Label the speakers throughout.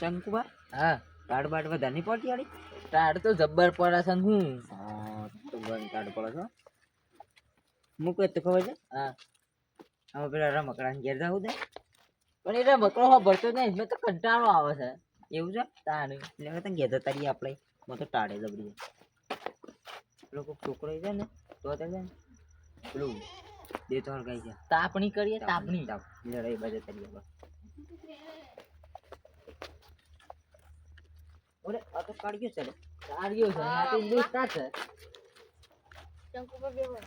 Speaker 1: ચંકુબા
Speaker 2: હા
Speaker 1: તાડ બાડ વધારે નહીં પડતી આડી
Speaker 2: ટાઢ તો જબ્બર પડે છે ને હું
Speaker 1: હા તો ગન તાડ પડે છો મૂકે તો ખબર છે
Speaker 2: હા
Speaker 1: હવે પેલા રમકડા ઘેર જાવું દે
Speaker 2: પણ એટલે બકરો ભરતો નહીં મેં તો કંટાળો આવે છે
Speaker 1: એવું છે
Speaker 2: તાણ
Speaker 1: એટલે હવે તને ઘેર જતા રહીએ આપણે મને તો ટાળે જબરી પેલો કોઈક છોકરો છે ને તો તે છે ને પેલું બે ત્રણ ગાય છે
Speaker 2: તાપણી કરીએ તાપણી
Speaker 1: લડાઈ બાજુ કરીએ હવે ઓરે આ તો કાઢ્યો છે રે
Speaker 2: કાર્યો છે આ તો દોસ્તા છે
Speaker 3: ચંકુ પર બેહો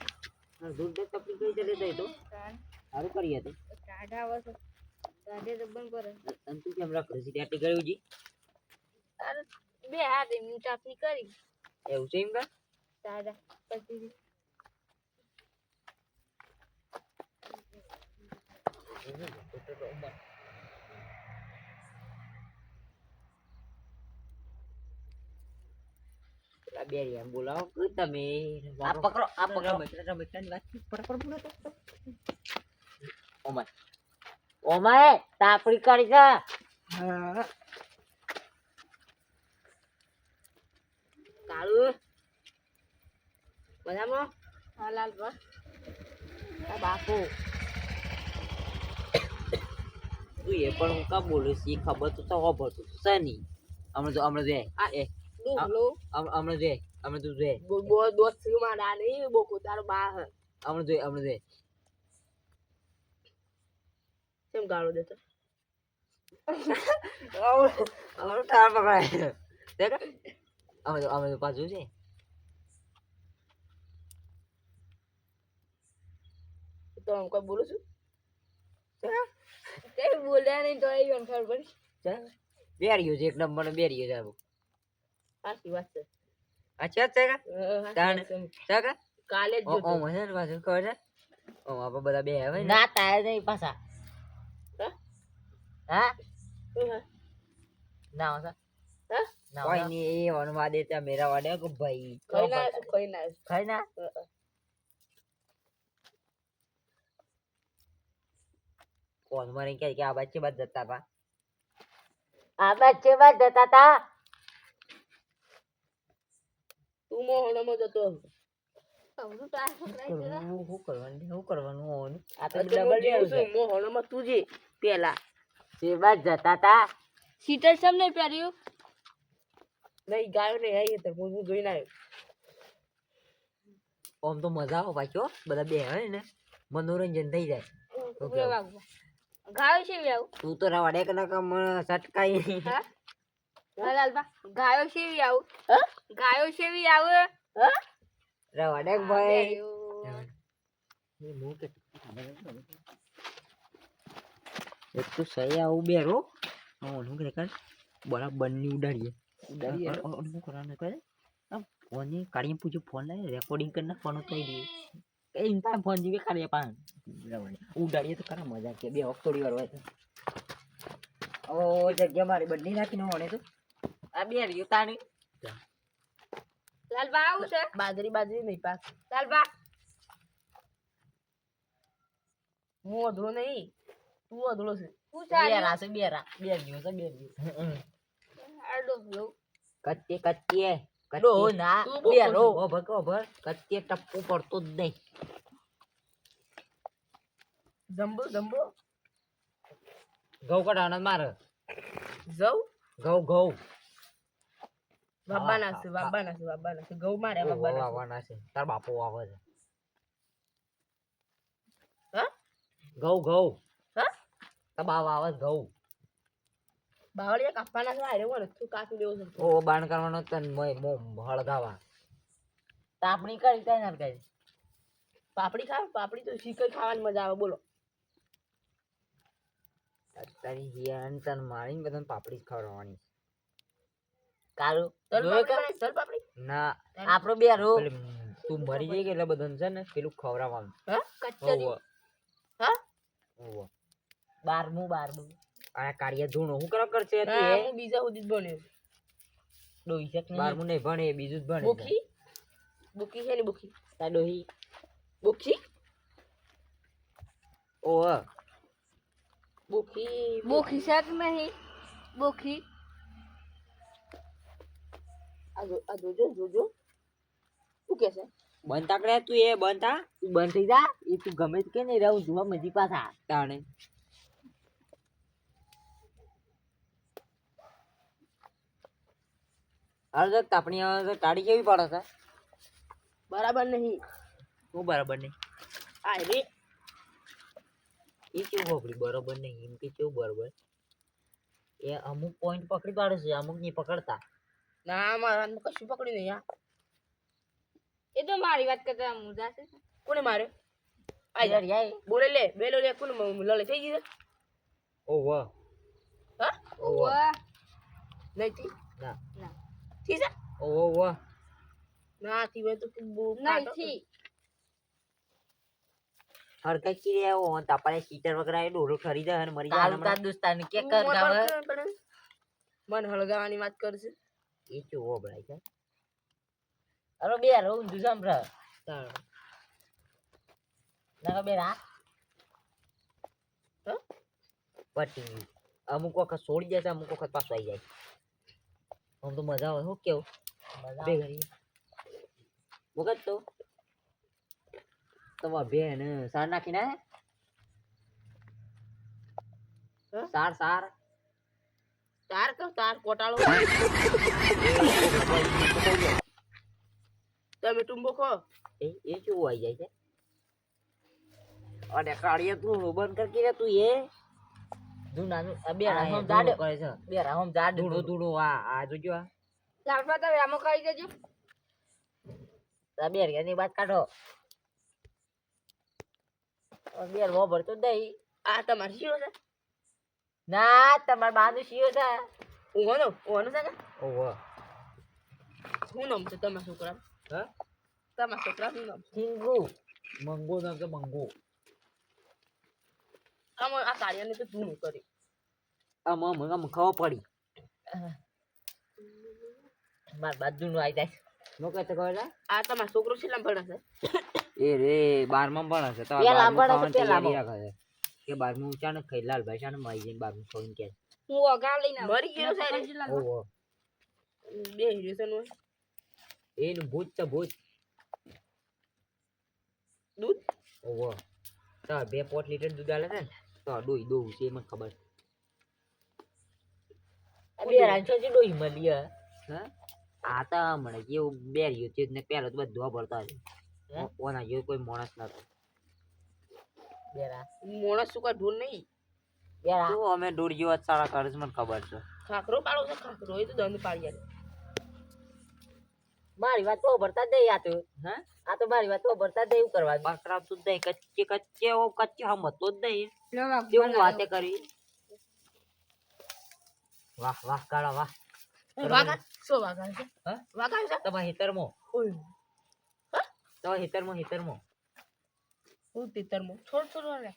Speaker 1: દૂધ દે તપલી કઈ જલે દઈ તો સારું કરીએ તો
Speaker 3: ટાઢા આવે છે ટાઢે દબન પર
Speaker 1: અને તું કેમ રાખ રસી આટી ગયું જી
Speaker 3: અરે બે હાથ એમની ચાપણી કરી
Speaker 1: એવું છે એમ કા
Speaker 3: ટાઢા પછી
Speaker 1: પેલા બેરિયા બોલાવો કે તમે
Speaker 2: આ પકડો
Speaker 1: રમકડાની વાત ફટાફટ બોલો તો
Speaker 2: ઓમાય ઓમાય તાપણી કરી છે
Speaker 1: હા
Speaker 2: કાળુ
Speaker 3: બધામાં હાલાલ પર
Speaker 2: આ બાપુ
Speaker 1: તું એ પણ હું કા બોલું છું એ ખબર તો ખબર તો છે નહીં હમણાં જો
Speaker 3: આ
Speaker 1: એ
Speaker 3: ડૂબલો
Speaker 1: હમણાં જો હમણાં તું જો
Speaker 3: બો દોસ્ત થી મારા નહીં બોકો તારો બા હે
Speaker 1: હમણાં જો
Speaker 3: કેમ ગાળો દેતો
Speaker 1: હમણાં તાર પકડાય દેખ અમે તો પાછું છે
Speaker 3: તો હું કોઈ બોલું છું તે બોલ્યા નહીં તો એ ખબર પડી
Speaker 1: બેરિયો છે એક નંબર બેરિયો છે
Speaker 3: સાચી વાત છે
Speaker 1: અચ્છા છે કા તાણ છે કા
Speaker 3: કાલે જ જોતો
Speaker 1: ઓ મને ને પાછું ખબર છે ઓ આપણે બધા બે આવે ને
Speaker 2: ના તારે નહીં પાછા
Speaker 3: હા?
Speaker 2: હા
Speaker 3: શું હે?
Speaker 2: ના આવતા
Speaker 3: હા?
Speaker 2: ના
Speaker 1: કોઈ નહીં એ વનવા દે ત્યાં મેરા વાડે કે ભાઈ
Speaker 3: ખાઈ ના આવ્યો છું, ખાઈ ના આવ્યો છું.
Speaker 2: ખાઈ ના
Speaker 1: કોણ મને કહે કે આ બચ્ચે બાદ જતા પા
Speaker 2: આ બચ્ચે બાદ જતા તા
Speaker 3: તું મોહણામાં જતો હશે. સમજુ તાર પકડાઈ ગયેલા.
Speaker 1: શું કરવાનું હોવાનું
Speaker 2: આ તો
Speaker 3: એટલે
Speaker 2: ડબલ
Speaker 3: હું જીવું
Speaker 2: છે
Speaker 3: છું, મોહણામાં તું જે પેલા
Speaker 2: તે બાદ જતા તા
Speaker 3: સીટર સમ નહીં પહેર્યું નહીં ગાયો નહીં આવી તો હું જોઈને આવ્યો
Speaker 1: આમ તો મજા આવે પાછો બધા બે આવે ને મનોરંજન થઈ જાય
Speaker 3: ઉભરે વાગવા ગાયો છે આવું
Speaker 1: તું તો રવાડે કે ના કમ સટકાઈ
Speaker 3: હા લાલબા ગાયો છે આવું ગાયો છે આવે હા
Speaker 1: રવાડે કે ભાઈ એક તો સહી આવું બેરો હું ખરેખર બરાબર ની ઉડાડીએ શું કરવાનું કરે ફોન કાઢીને પૂછ્યું ફોન લાવે રેકોર્ડિંગ કરી નાખવાનો થઈ ગયું કઈ ઇન્सान ફોન જીવે કાઢીએ પાન ઉડાડીએ તો ખરા મજા કે બે વખત થોડી વાર હોય તો ઓ જગ્યા મારી બદલી નાખીને હોણે તો
Speaker 2: આ બે રહ્યું તાણી
Speaker 3: લાલબા આવું છે બાજરી નહીં પાક લાલબા હું અધળો નહીં તું અધળો છે તું
Speaker 2: બે રાસે બે રહ્યું છે બે રહ્યું
Speaker 3: આડો લો
Speaker 1: કચ્ચે કચ્ચે
Speaker 2: ડો ના
Speaker 3: તું
Speaker 2: બે રો
Speaker 1: ઓભર કચ્ચે ટપ્પુ પડતો જ નહીં
Speaker 3: જંબો
Speaker 1: ઘઉં કઢાવવાનો મારે
Speaker 3: જવ
Speaker 1: ઘઉં
Speaker 3: બાબા નાખશે ઘઉં મારે બાબા નાખશે
Speaker 1: વાવવાના છે તાર બાપો વાવે છે
Speaker 3: હા
Speaker 1: ઘઉં
Speaker 3: હા
Speaker 1: તાર બા વાવે છે ઘઉં
Speaker 3: બાવળિયા કાપવાના છે આરે વળ તું કાપી દેવો છે
Speaker 1: ઓ બાણ કરવાનો તન હળગાવા
Speaker 2: તાપણી કરી કઈ ના કરી
Speaker 3: પાપડી ખાવ પાપડી તો શીકર ખાવાની મજા આવે બોલો
Speaker 1: તારી હિયાન તન મારીને બધાને પાપડી જ ખવડાવવાની
Speaker 2: કાળુ
Speaker 3: તલ
Speaker 2: જોયો કે
Speaker 3: પાપડી તલ પાપડી
Speaker 1: ના
Speaker 2: આપણો બે રો
Speaker 1: પેલી તું મરી જાય કે એટલે બધાને છે ને પેલું ખવડાવવાનું
Speaker 3: હા કચ્ચરી હા
Speaker 1: ઓવો
Speaker 2: 12મું
Speaker 1: આ કાળિયા ધૂણો હું કરવા કરશે તું
Speaker 3: હા,
Speaker 1: એ
Speaker 3: હું બીજા સુધી જ બન્યો
Speaker 2: ડોઈ શક નહીં
Speaker 1: 12મું નહીં ભણે એ બીજું જ ભણે
Speaker 3: બુકી છે ને બુકી
Speaker 2: તા ડોહી
Speaker 3: બુકી
Speaker 1: ઓહ
Speaker 3: બુકી શક નહીં બુકી
Speaker 2: આ જોજો જોજો શું કે છે
Speaker 1: બંધ તાકડે તું એ બંધ થા
Speaker 2: તું બંધ થઈ જા એ તું ગમે તે કે નહીં રહું જોવા મજી પાછા
Speaker 1: તાણે હાલ તો તાપણી આવે તો તાળી કેવી પડે છે
Speaker 2: બરાબર નહીં
Speaker 1: શું બરાબર નહીં
Speaker 2: આ રે
Speaker 1: એ કેવું પકડી બરોબર નહીં એમ કે કેવું બરોબર એ અમુક પોઈન્ટ પકડી પાડે છે અમુક નહીં પકડતા
Speaker 2: ના મારા કશું પકડ્યું નહીં યાર
Speaker 3: એ તો મારી વાત કરતા મુજા છે
Speaker 2: કોને માર્યો આ યાર યાર બોલે લે બેલો લે કોને લડે થઈ ગઈ
Speaker 1: ઓ વાહ
Speaker 2: હા
Speaker 1: ઓ વાહ
Speaker 3: વાહ
Speaker 2: નહીં થઈ
Speaker 1: ના
Speaker 3: ના
Speaker 2: થઈ જા
Speaker 1: ઓ વાહ
Speaker 2: ના થી હોય તો બહુ
Speaker 3: નહીં થી
Speaker 1: હરકત કી રે ઓ તાપાને સીટર વગર આય ડોરો ખરીદે અને મરી જાય
Speaker 2: તારું તાર દોસ્તાન કે કર ગાવ મન હળગાવાની વાત કરશે
Speaker 1: એ કેવો બળાય છે
Speaker 2: અરે બે રહું દુસમ ર
Speaker 1: તાણ
Speaker 2: ના બે રા
Speaker 1: પટી ગયું. અમુક વખત છોડી જાય છે અમુક વખત પાછું આવી જાય આમ તો મજા આવે શું કેવું બે ઘડી વખત તો તમારા બેન સાર નાખીને સાર સાર
Speaker 2: તાર તો તાર કોટાળો તમે ટુંબો ખો
Speaker 1: એ કેવું આવી જાય છે અને કાળિયા તું બંધ કર કે તું એ
Speaker 2: તું નાનું બે
Speaker 1: આ
Speaker 2: રાહમ
Speaker 1: એ
Speaker 2: જાડ
Speaker 1: ધૂળો કરે છે
Speaker 2: બે રાહમ જાડ
Speaker 1: ધૂળો ધૂળો આ જોજો આ
Speaker 3: લાડવા તો રામો કરી દેજો
Speaker 2: બે ની વાત કાઢો બે રો ભરતો દઈ આ તમાર શિયો છે ના તમાર બાનું શિયો છે ઓનો છે કે
Speaker 1: ઓહો
Speaker 2: શું નામ છે તમારા છોકરા
Speaker 1: હા
Speaker 2: તમારા છોકરા શું નામ
Speaker 1: ચિંગુ મંગો નામ છે મંગો
Speaker 2: આમ આ કાળિયાને તો તું કરી
Speaker 1: આમ ખબર પડી
Speaker 2: માર બાજુ નું આવી જાય
Speaker 1: નો કહેતો કહે
Speaker 2: આ તમારો છોકરો છે ભણે છે
Speaker 1: એ રે 12માં ભણે છે તો
Speaker 2: પેલા ભણે છે, પેલા
Speaker 1: કે 12મું અચાનક ખાઈ લાલભાઈ શાને મારી જઈને 12મું છોડીને કે
Speaker 3: હું વગા લઈને
Speaker 2: મરી ગયો છે રે.
Speaker 1: ઓહો
Speaker 2: બે રિલેશન હોય
Speaker 1: એનું ભૂત તો ભૂત
Speaker 2: દૂધ
Speaker 1: ઓહો તો 2 લીટર દૂધ આલે છે ને તો ડોઈ દોવું છે મને ખબર
Speaker 2: બે રાંચો છે ડોઈ મળી
Speaker 1: હા આ તો મને કેવું બેર્યું છે ને પેલો તો બધું ભરતા છે ઓના જેવો કોઈ માણસ નતો
Speaker 2: બેરા મોણસ શું કા ઢોલ નહીં બેરા
Speaker 1: તો અમે દૂર જેવા સારા કરે છે મને ખબર છે
Speaker 2: ખાખરો પાડો છે ખાખરો એ તો દંડ પાડી આલે મારી વાત તો ભરતા દે આ તો
Speaker 1: હા
Speaker 2: આ તો મારી વાત તો ભરતા દે એવું કરવા
Speaker 1: બકરા તું દઈ કચ્ચે કચ્ચે ઓ કચ્ચે હમતો જ દઈ
Speaker 3: લો વાહ
Speaker 1: કેવું વાતે કરી વાહ વાહ કાળા વાહ
Speaker 2: વાગા શું વાગા છે
Speaker 1: હા
Speaker 2: વાગા છે
Speaker 1: તમારા હિતરમાં
Speaker 2: ઓય
Speaker 1: તમારા હિતરમાં
Speaker 2: હું તીતરમાં છોડ છોડ રે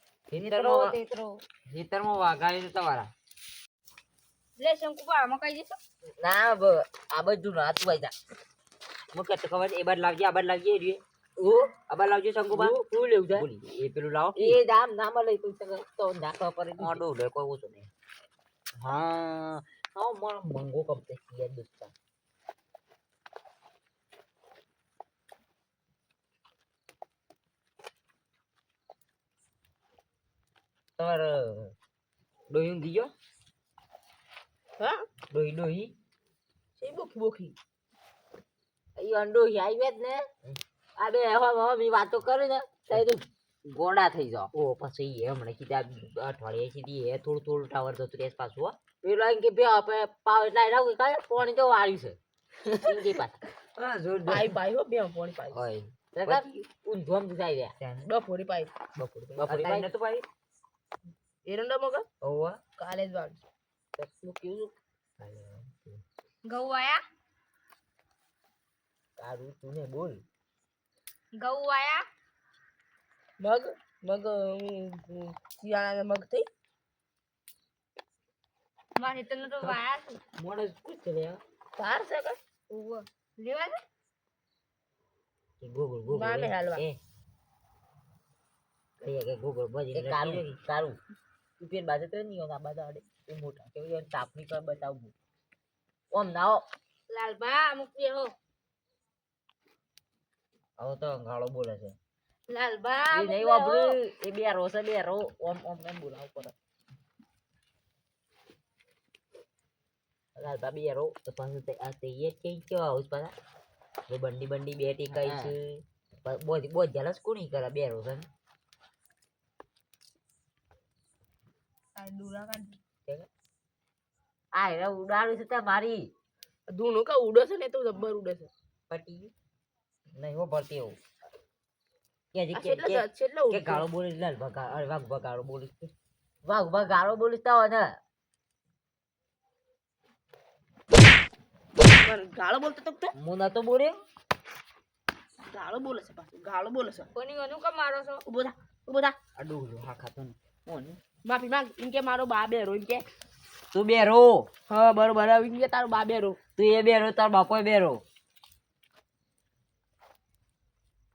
Speaker 1: હિતરમાં વાઘાડી તમારા
Speaker 3: લે શંકુબા આમાં કહી દેશો
Speaker 2: ના આ બધું ના તું આઈ જા
Speaker 1: મને કહેતો ખબર એ બાર લાવજે આ બાર લાવજે એ રહ્યું. આ બાર લાવજે શંકુબા
Speaker 2: તું લેવું છે
Speaker 1: ભૂલી ગઈ. એ પેલું લાવો
Speaker 2: એ દામ નામ લઈ તું તો નાખવા પર
Speaker 1: મોડું લે કોઈ ઓછું નહીં હા હા મારો મંગો કપતે યાર દોસ્તા તમારે ડોહી ઊંઘી ગયો
Speaker 2: હા
Speaker 1: ડોહી
Speaker 2: છે બોખી બોખી એ અંડો આવી વેત ને આ બે હવે મી વાતો કરે ને તઈ તું ગોડા થઈ જાવ
Speaker 1: ઓ પછી એ હમણાં કીધા અઠવાડિયે સીધી એ થોડું થોડું ટાવર જતું રહે પાછું હો
Speaker 2: પેલો આઈ કે બે આપણે પાવ એટલે આઈ રાવ કાય પાણી તો વાળ્યું છે ઇંગી પાછા
Speaker 1: હા જોર
Speaker 2: પાઈ પાઈ હો બે પાણી પાઈ
Speaker 1: હોય
Speaker 2: જગા ઊંધોમ જાય રહ્યા બપોરી પાઈ
Speaker 1: બપોરે
Speaker 2: બપોરે
Speaker 1: પાઈ નતું પાઈ
Speaker 2: એરંડા મગા
Speaker 1: ઓવા
Speaker 2: કાલે જ વાળ શું કેવું
Speaker 3: ઘઉં આયા
Speaker 2: તારું તું ને બોલ
Speaker 3: ઘઉં આયા
Speaker 2: મગ મગ શિયાળાના મગ થઈ
Speaker 3: મારે તને તો વાયા છે
Speaker 1: મોડે કુછ રે
Speaker 2: તાર છે કે
Speaker 3: ઓવો લેવા છે
Speaker 1: કે ગોગળ ગોગળ
Speaker 2: મામે હાલવા.
Speaker 1: એ કહીએ કે ગોગળ બજી
Speaker 2: એ કારું કારું તું પેન બાજુ તો નહીં હોતા બાજુ આડે એ મોટા કે તાપની પર બતાવું ઓમ નાઓ
Speaker 3: લાલબા અમુક બેહો
Speaker 2: હવે તો અંગાળો બોલે છે
Speaker 3: લાલબા
Speaker 2: એ
Speaker 3: અમુક
Speaker 2: નહીં
Speaker 3: બેહો.
Speaker 2: વાપર્યું એ બેરો છે બેરો ઓમ ઓમ એમ બોલાવ પડે લાલબા બેરો તો પાછું આ તૈયાર કઈ કેવા આવું પાછા બંડી બંડી બે ટીકાઈ છે બહુ જલસ કોની કરે બેરો છે ને
Speaker 3: આ દુરા કાઢ.
Speaker 2: આ એરા ઉડાડું છે તે મારી
Speaker 4: ધૂણું કા ઉડે છે ને તો જબ્બર ઉડે છે
Speaker 2: પટી નહીં હો ભરતી એવું કે
Speaker 4: આ છેલ્લે છેલ્લે
Speaker 2: કે
Speaker 4: ઉડે
Speaker 2: ગાળો બોલી લાલ ભગા અરે વાઘ ભગા ગાળો બોલીશ કે વાઘ ભગા ગાળો બોલીશ તો ને
Speaker 4: ગાળો બોલતો તો
Speaker 2: હું નતો બોલ્યો
Speaker 4: ગાળો બોલે છે પાછું ગાળો બોલે છે
Speaker 3: કોની કોનું કેમ મારો છો
Speaker 4: ઉભો થા
Speaker 2: આ ડોલો હા ખાતો ને કોણ
Speaker 4: માફી માંગ એમ કે મારો બા બેરો એમ કે
Speaker 2: તું બેરો
Speaker 4: હા બરોબર એમ કે તારો બા બેરો
Speaker 2: તું એ બેરો તાર બાપો બેરો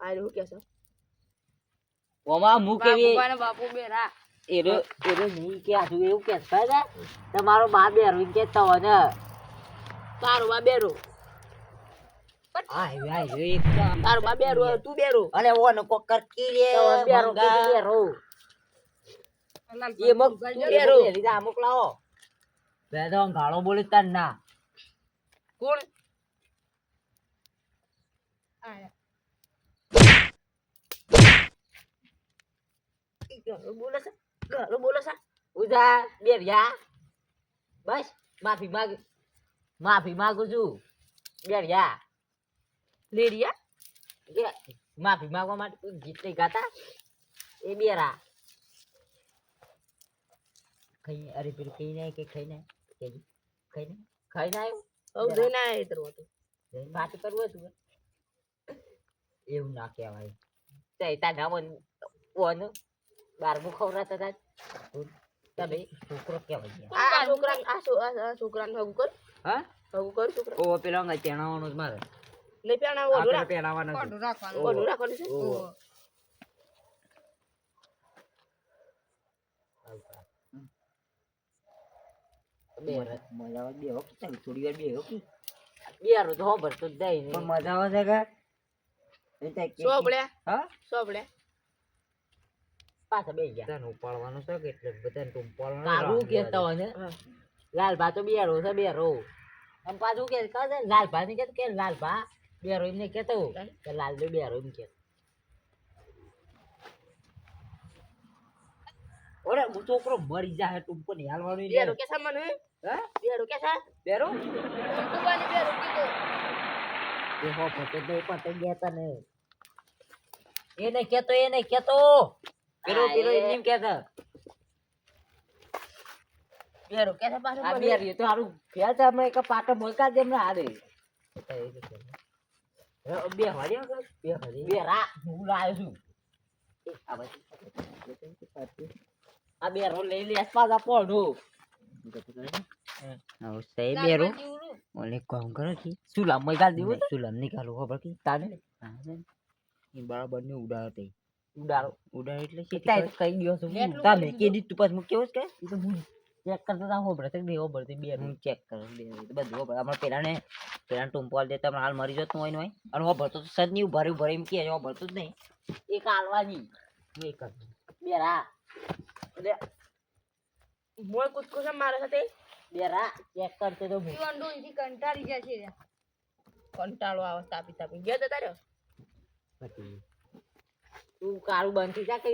Speaker 4: આ રહ્યું કે છે
Speaker 2: ઓમાં હું કેવી
Speaker 3: બાપુ બાપુ બેરા
Speaker 2: એરો એરો નહીં કે આજુ એવું કે છે તમારો બા બેરો એમ કે તો ને
Speaker 4: તારો બા બેરો
Speaker 2: આ એક
Speaker 4: તારો બા બેરો તું બેરો
Speaker 2: અરે ઓનો કોક કરકી રે
Speaker 4: બેરો,
Speaker 2: મંગા.
Speaker 4: બેરો.
Speaker 2: એ મગ
Speaker 4: બેરો.
Speaker 2: લીધા અમુક લાવો બે તો ગાળો બોલી તાર ના
Speaker 4: કોણ
Speaker 3: આયા
Speaker 4: ગાળો બોલે છે
Speaker 2: ઉધા બેરિયા બસ માફી માંગુ છું બેરિયા
Speaker 4: લેડિયા
Speaker 2: કે માફી માંગવા માટે તું ગીત નહીં ગાતા એ બેરા ખાઈ અરે પેલું ખાઈ નહીં કે ખાઈ નહીં કેજી ખાઈ ના આવ્યું
Speaker 4: હવે જઈને આયા તરવો તો
Speaker 2: વાત કરવું હતું એવું ના કહેવાય તે તારા નામ ઓન બારમું ખવડાતા હતા તમે છોકરો કહેવાય
Speaker 4: આ છોકરા આ છોકરાને હગું કર
Speaker 2: હા
Speaker 4: હગું કર છોકરા
Speaker 2: ઓ પેલો અંગા ચેણાવાનો જ મારે
Speaker 4: નહીં પેણા
Speaker 2: આ
Speaker 4: ઓઢો
Speaker 2: પેલો
Speaker 4: રાખ
Speaker 2: પહેરાવાનો છે.
Speaker 3: કોડું રાખવાનું
Speaker 4: ઓઢો રાખવાનું છે
Speaker 2: ઓહો. બે મજા આવે બે વખત થોડી વાર બે વખત બે તો ભરતો જ જાય પણ મજા આવે છે
Speaker 4: સોપડ્યા
Speaker 2: હા
Speaker 4: સોપડ્યા
Speaker 2: પાછા બે ગયા તને ઉપાડવાનું છે કે એટલે બધાને તું ઉપાડવાનું કારું કહેતા હોય ને લાલભા તો બેરો છે બેરો આમ પાછું કે કહે લાલભા ને કે લાલભા બેરો એમને કેતો કે લાલ બેરો એમ કે ઓરે હું છોકરો મરી જાય ટૂંકો નહીં હાલવાનું
Speaker 4: બેરો કે મને
Speaker 2: હા
Speaker 4: બેરો કે છે
Speaker 2: બેરો
Speaker 3: ટંકુબાની બેરો કીધું
Speaker 2: એ હો પતે તો પતે ગયા તને એને કેતો પેલો પેલો એમ કેતા
Speaker 4: બેરો કે છે પાછું
Speaker 2: આ
Speaker 4: મને.
Speaker 2: બેરી તો હારું ફેલ છે અમે એક પાટો મોકા જેમ ના હારે બે હરિયો બે રા હું લાવ્યો છું આ બાજુ આ બે રો લઈ લે પાછા પોડો સહી બેરો ઓલે કોમ કરે છે સુલામ માં ગાલ દીવો સુલામ નીકાળો ખબર કે તાને એ બરાબર ને ઉડાડો એટલે છે કઈ દિવસ તમે કે દીધું પાછું હું કેવું છે કે હું ચેક કરતા તા હોબળે તે દેવો બળતી બે હું ચેક કરું બે બધું હોબળ અમાર પેલાને ટુંપોલ દે તમે હાલ મરી જતો હોય ને અને હોબળતો તો સદ ની ઉભા એમ કે હોબળતું જ નહીં એક હાલવાની એક બેરા એટલે
Speaker 4: મોય કૂદકો છે મારા સાથે
Speaker 2: બેરા ચેક કરતે તો હું
Speaker 3: ઈવન ડોઈથી કંટાળી જાય છે
Speaker 4: કંટાળો આવે તાપી તાપી ગયા જતા રહ્યો
Speaker 2: પછી તું કાળું બંધ થઈ જા કે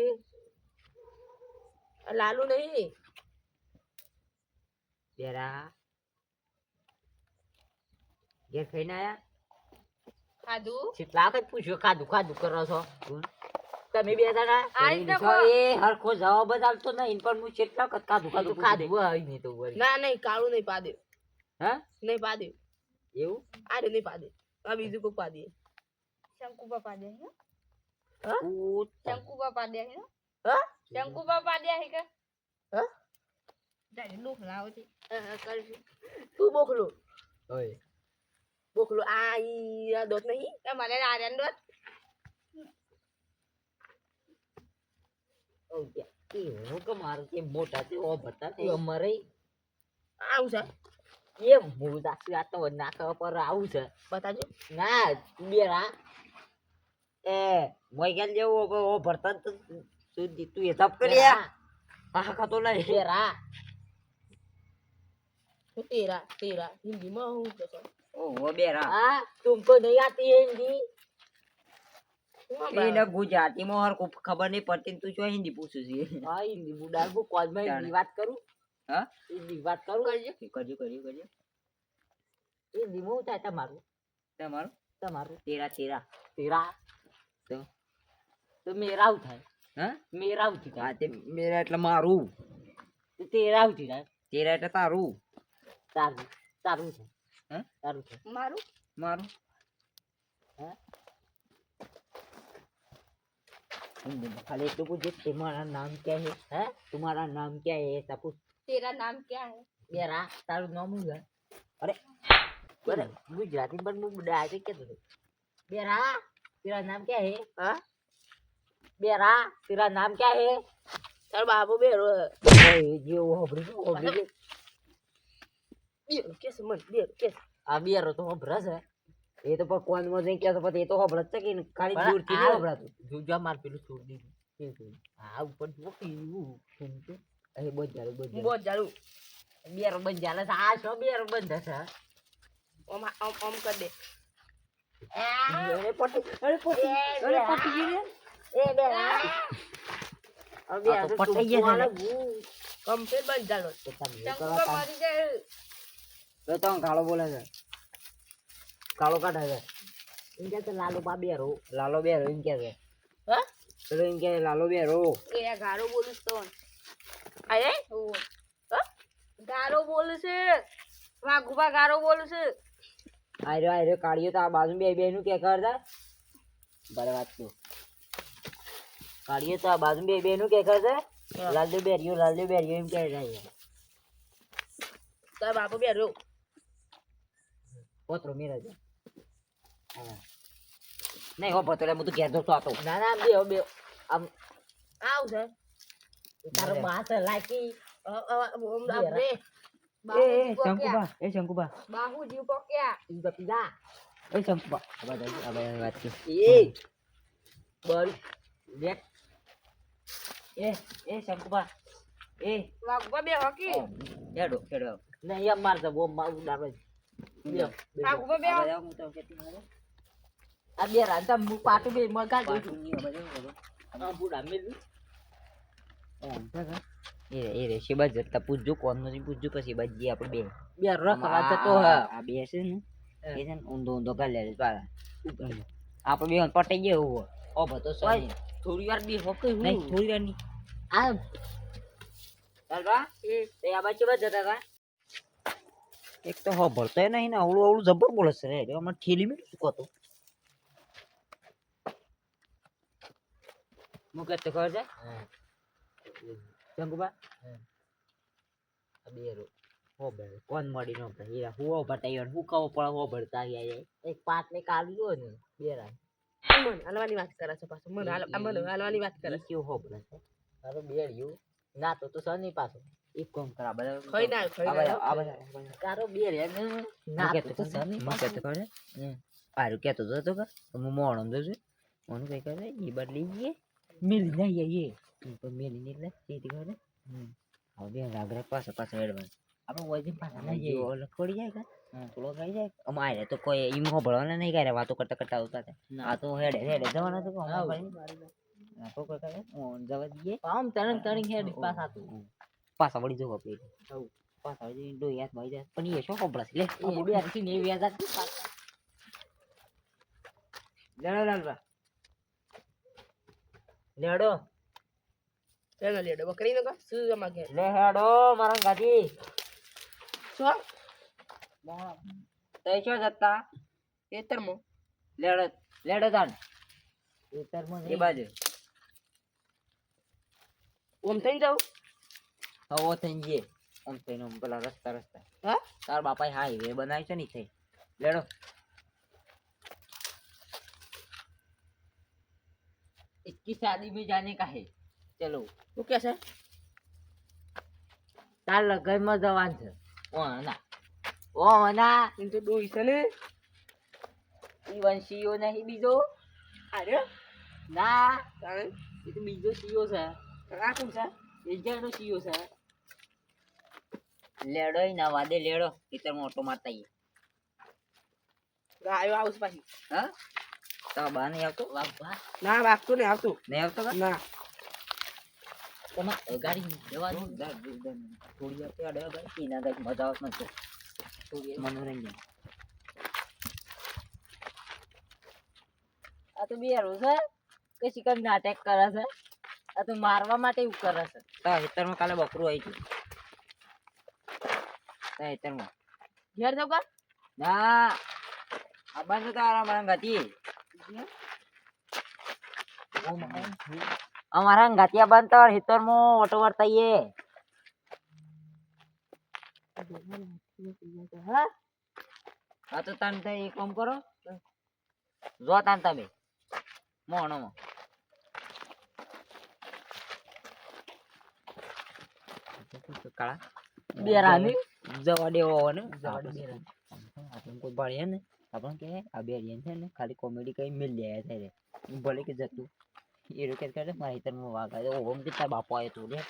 Speaker 4: આ લાલુ નહીં
Speaker 2: બેરા ઘેર ખાઈને આયા
Speaker 3: ખાધું
Speaker 2: કેટલા વખત પૂછ્યો ખાધું કરો છો તમે બે જણા
Speaker 3: આ રીતના
Speaker 2: તો એ હરખો જવાબ જ આલતો નહીં પણ હું કેટલા વખત ખાધું ખાધું હોય નહીં તો વળી.
Speaker 4: ના નહીં કાળું નહીં પાડે
Speaker 2: હા
Speaker 4: નહીં પાડે
Speaker 2: એવું
Speaker 4: આ નહીં પાડે આ બીજું કોઈ પાડે
Speaker 3: શંકુબા પાડ્યા હે
Speaker 2: ઊ
Speaker 3: શંકુબા પાડ્યા હે
Speaker 4: હા
Speaker 3: શંકુબા પાડ્યા હે કે
Speaker 4: હા
Speaker 3: જાય લોક લાવતી કરશું
Speaker 4: તું બોખલો
Speaker 2: ઓય
Speaker 4: બોખલો આ ઈ આ દોત નહીં
Speaker 3: એ મને આર્યન દોત
Speaker 2: ઓય કે હું કે મારે કે મોટા છે ઓ બતા તે અમારે
Speaker 4: આવું છે
Speaker 2: એ હું દાસી આ તો નાકા પર આવું છે
Speaker 4: બતાજો
Speaker 2: ના બેરા એ મોય ગેલ જેવો ઓ ભરતા તો તું એ તપ કર્યા હા ખાતો નહીં બેરા
Speaker 4: હું તેરા તેરા હિન્દીમાં હું કહો છો
Speaker 2: ओ बेरा हाँ तुमको नहीं आती है हिंदी એને ગુજરાતીમાં હર કોઈ ખબર નહીં પડતી ને તું જો હિન્દી પૂછું છે હા હિન્દી બુડાર કો કોલ માં હિન્દી વાત કરું હા હિન્દી વાત કરું કરજો હિન્દી માં થાય તમારું તેરા તેરા તેરા તો મેરા થાય હા મેરા થાય હા તે મેરા એટલે મારું તેરા થાય તેરા એટલે તારું તારું છે हैं तारू थे
Speaker 3: મારું
Speaker 2: मारो हैं हिंदी में खाली तो पूछे तुम्हारा नाम क्या है तुम्हारा नाम क्या है ऐसा पूछ
Speaker 3: તેરા નામ ક્યા હે
Speaker 2: मेरा तारू नाम है अरे अरे गुजराती पर मुंह बुढ़ा के क्या तो मेरा तेरा नाम क्या है हाँ मेरा तेरा नाम क्या है
Speaker 4: તારો બાબો બેરો
Speaker 2: ये वो होबड़ी
Speaker 4: બેરો કેસ મન બેરો કેસ
Speaker 2: આ બિયારો તો હભરા છે એ તો પણ કોણ માં નહીં કહેતો પછી એ તો હભરા જ છે કે ખાલી દૂર થી નહીં હભરાતું જોજા માર પેલું છોડ દીધું હા ઉપર જો પીવું સુનતો એ બહુ જારું બિયારો બંધ ચાલે છે આ શું બિયારો બંધ છે
Speaker 4: ઓમ ઓમ કર દે
Speaker 2: અરે પટી ગઈ એ બેરા હવે બિયારો પટી ગયા છે
Speaker 4: કમ્પ્લીટ બંધ ચાલો
Speaker 3: ચંકુ મરી જાય
Speaker 2: તો તો કાળો બોલે છે કાળો કાઢે છે એમ કે છે લાલો બેરો એમ કે છે
Speaker 4: હા
Speaker 2: પેલો એમ કે લાલો બેરો
Speaker 3: એ આ ગારો બોલું તો
Speaker 4: આય
Speaker 3: હા ગારો બોલું છે વાઘુબા ગારો બોલું છે
Speaker 2: આયરો કાઢ્યો તો આ બાજુ બે નું કે કરતા બરાબર વાત તો કાઢ્યો તો આ બાજુ બે નું કે કરતા લાલદો બેરિયો એમ કે જાય
Speaker 4: તારો બાબો બેરો
Speaker 2: પોતરો મેરા છે નહીં હો પોતરો હું તો ઘેર જતો હતો ના બે આમ
Speaker 4: આવ છે
Speaker 2: તારો બાસ લાકી
Speaker 4: ઓમ રે
Speaker 2: શંકુબા
Speaker 3: બાહુ જીવ પોક્યા
Speaker 2: ઈ તો પીડા શંકુબા આ વાત છે બળ લેટ શંકુબા
Speaker 3: વાઘુબા બે હોકી
Speaker 2: હેડો નહીં એમ મારતો બોમ મારું ડાબે
Speaker 3: વાઘુબા બે
Speaker 2: આ બે રાંધા હું પાટું બે મગા દઉં છું આ બુડા મેલું એ રે શિબાજ જતા પૂછજો કોણ નથી પૂછજો પછી બાજી આપણે બે રખવા જતો હ આ બે છે ને એ છે ને ઊંધો ગાલે પાલા આપણે બે પટાઈ ગયો એવું ઓ ભતો સોય થોડી વાર બે હોકે નહીં થોડી વાર ની આ ચાલવા તે આ બાજુ જતા કા એક તો હો ભરતો નહીં ને અવળું જબર બોલે છે રે અમે ઠેલી મે શું કહતો મુકે તો કર છે ચંગુબા બેરો હો બે કોણ મળી નો હીરા હુઓ બટાયો હું કહો પણ હો ભરતા ગયા એક પાટ ને કાઢ્યો ને બેરા
Speaker 4: મન હાલવાની વાત કરે છે પાછો મન હાલવાની વાત કરે
Speaker 2: કેવું હો બોલે છે તારો બેડ્યું ના તો સની પાછો એક કોમ કરા બધા
Speaker 4: ખઈ ના
Speaker 2: આ બધા તારો બે રે ના તો સની મકે તો કરે આરું કેતો તો કર હું મોણો દઉં મોણ કઈ કરે ઈ બદલી ગયે મિલ નહીં એ તો મેલી ને એટલે સીધી કરે હવે રાગરા પાસે હેડવાનું આપણે વોઈઝ પાછા નહીં જઈએ ઓલો છોડી જાય કે થોડો ખાઈ જાય અમારે તો કોઈ ઈમ હોબળવાના નહીં કરે વાતો કરતા આવતા આ તો હેડે જવાના તો ભાઈ તો કોઈ કરે જવા દઈએ આમ તણી હેડ પાછા વળી જવું આપણે પાછા વળી ડો યાદ ભાઈ જાય પણ એ શું હોબળાશે લે એ બે આથી ને વ્યાજ આપી લેડો લાલબા લેડો
Speaker 4: ચાલો લેડો બકરી નો શું જમા કે
Speaker 2: લે હેડો મારા ગાડી
Speaker 4: શું
Speaker 2: તઈ શું જતા
Speaker 4: ખેતરમો
Speaker 2: લેડો તાન ખેતરમાં એ બાજુ
Speaker 4: ઓમ થઈને જાવ
Speaker 2: હવો થઈ ગયે ઓમ થઈને પેલા રસ્તા
Speaker 4: હા
Speaker 2: તાર બાપાએ હાઈવે બનાવી છે ની થઈ લેડો इसकी शादी में जाने का है चलो
Speaker 4: તું કે છે
Speaker 2: તાર લગન માં જવાન છે ઓ ના ઓ મના
Speaker 4: એમ તો ડોઈ છે ને
Speaker 2: ઈ વંશીયો નહીં બીજો
Speaker 4: અરે
Speaker 2: ના
Speaker 4: તાણે
Speaker 2: એ તો બીજો સીઓ છે
Speaker 4: આ કોણ છે
Speaker 2: એજાનો સીઓ છે લેડો ના વાદે લેડો ઇતર મોટો મારતા ઈ
Speaker 4: ગાયો આવશે પાછી
Speaker 2: હા તા બા નહીં આવતો વાહ
Speaker 4: ના વાગતું નહીં આવતું
Speaker 2: નહીં આવતો કા
Speaker 4: ના
Speaker 2: તમા ગાડી જવા દો થોડી વાર ત્યાં અડે ગાડી પીના ગાડી મજા આવત નથી થોડી મનોરંજન આ તો બેરો છે કે શિકન નાટક કરે છે આ તો મારવા માટે એવું કરે છે તા હેતરમાં કાલે બકરું આવી ગયું તા હેતરમાં
Speaker 4: ઘેર જાવ કા
Speaker 2: ના અબાન તો તારા મારા ગતી અમારા ગાતિયા બંધ તો હેતરમાં ઓટો વર્તાઈએ હા હા તો તાન તો એક કામ કરો જો તાન તમે મોણોમાં
Speaker 1: કાળા
Speaker 2: બેરાની
Speaker 1: જવા દેવો ને
Speaker 2: જવા દે બેરા.
Speaker 1: આપણે કોઈ ભાડે ને આપણે કે આ બે રીન છે ને ખાલી કોમેડી કઈ મિલ જાય છે ભલે કે જતું એ રોકે કરે મારી તર માં વાગ આવ્યો ઓમ કે તાર બાપો આવ્યો તો રે